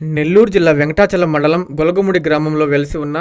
నెల్లూరు జిల్లా వెంకటాచలం మండలం గొలగముడి గ్రామంలో వెలిసి ఉన్న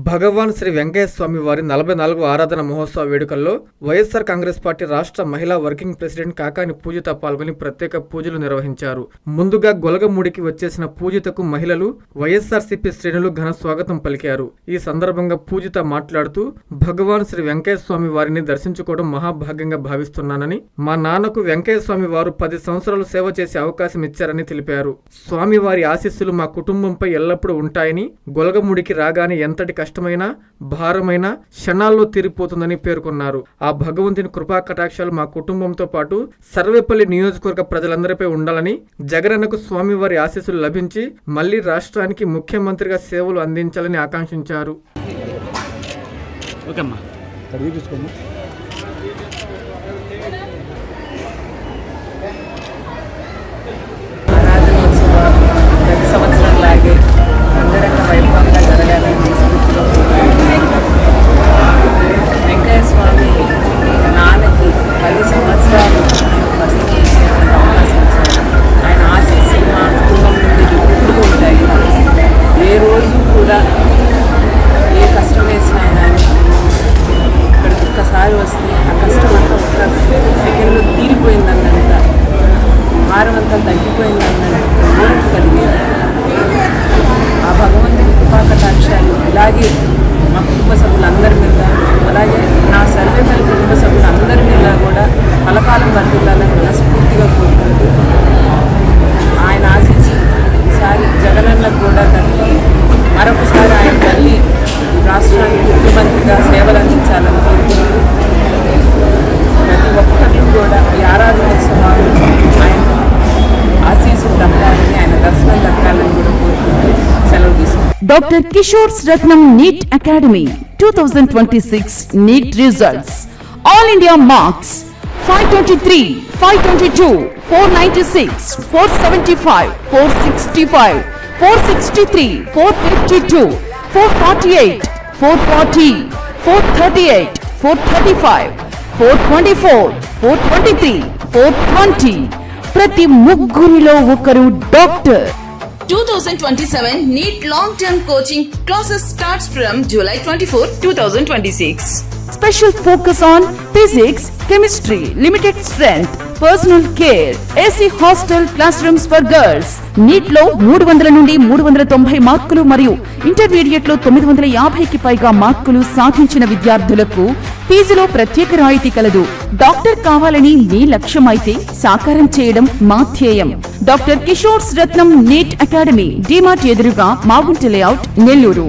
భగవాన్ శ్రీ వెంకయ్య స్వామి వారి 44వ ఆరాధన మహోత్సవ వేడుకల్లో వైఎస్ఆర్ కాంగ్రెస్ పార్టీ రాష్ట్ర మహిళా వర్కింగ్ ప్రెసిడెంట్ కాకాని పూజిత పాల్గొని ప్రత్యేక పూజలు నిర్వహించారు. ముందుగా గొలగముడికి వచ్చేసిన పూజితకు మహిళలు వైఎస్ఆర్సీపీ శ్రేణులు ఘన స్వాగతం పలికారు. ఈ సందర్భంగా పూజిత మాట్లాడుతూ భగవాన్ శ్రీ వెంకయ్య స్వామి వారిని దర్శించుకోవడం మహాభాగ్యంగా భావిస్తున్నానని, మా నాన్నకు వెంకయ్య స్వామి వారు 10 సంవత్సరాలు సేవ చేసే అవకాశం ఇచ్చారని తెలిపారు. స్వామివారి ఆశీస్సులు మా కుటుంబంపై ఎల్లప్పుడూ ఉంటాయని, గొలగముడికి రాగానే ఎంతటి కష్టమైనా భారమైనా క్షణాల్లో తీరిపోతుందని పేర్కొన్నారు. ఆ భగవంతుని కృపా కటాక్షాలు మా కుటుంబంతో పాటు సర్వేపల్లి నియోజకవర్గ ప్రజలందరిపై ఉండాలని, జగనన్నకు స్వామివారి ఆశీస్సులు లభించి మళ్లీ రాష్ట్రానికి ముఖ్యమంత్రిగా సేవలు అందించాలని ఆకాంక్షించారు. సంవత్సరంలాగే అంగరంగ వైభవంగా జరగాలని స్ఫూర్తిలో వెంకయ్య స్వామి నాన్నకి 10 సంవత్సరాలు వస్తూ అవకాశం ఇచ్చారు. ఆయన ఆశీస్సులు మా కుటుంబం నుండి ఎప్పుడు ఉంటాయి. ఏ రోజు కూడా ఏ కష్టం వేసినా కానీ ఇక్కడికి ఒక్కసారి వస్తే ఆ కష్టం అంతా ఒక్క సెకండ్లో తీరిపోయిందన్నంత, భారం అంతా తగ్గిపోయిందన్నంత ఊరికి కలిగేది. ఆ భగవంతుని కృపాకటాక్షాలు ఇలాగే మా కుటుంబ సభ్యులందరి మీద, అలాగే నా సర్వేపల్లి కుటుంబ సభ్యులందరి మీద కూడా కలకాలం వర్ధిల్లాలని మనస్ఫూర్తిగా కోరుకుంటూ, ఆయన ఆశించి ఈసారి జగనన్నకు కూడా కలిగి మరొకసారి ఆయన తల్లి రాష్ట్రానికి ముఖ్యమంత్రిగా సేవలు అందించాలని కోరుకుంటూ, ప్రతి ఒక్కరిని కూడా ఈ ఆరాధనోత్సవాలు ఆయన ఆశీస్సులు దక్కాలని, ఆయన దర్శనం దక్కాలని కూడా కోరుకుంటూ సెలవు తీసుకుంటాం. Doctor Kishore's Ratnam NEET academy 2026 NEET results. All India marks 523, 522, 496, 475, 465, 463, 452, 448, 440, 438, 435, 424, 423, 420. ప్రతి ముగ్గురిలో ఒకరు doctor. 2027 NEET long-term coaching classes starts from July 24, 2026. Special focus on physics, chemistry, limited strength, personal care, AC hostel classrooms for girls. NEET లో 300 నుండి 390 మార్కులు మరియు intermediate లో 950కి పైగా మార్కులు సాధించిన విద్యార్థులకు ఫీజులో ప్రత్యేక రాయితీ కలదు. డాక్టర్ కావాలని మీ లక్ష్యమైతే సాకారం చేయడం మా ధ్యేయం. Doctor Kishore's Ratnam NEET academy, DMart ఎదురుగా మాగుంట లేఅవుట్, నెల్లూరు.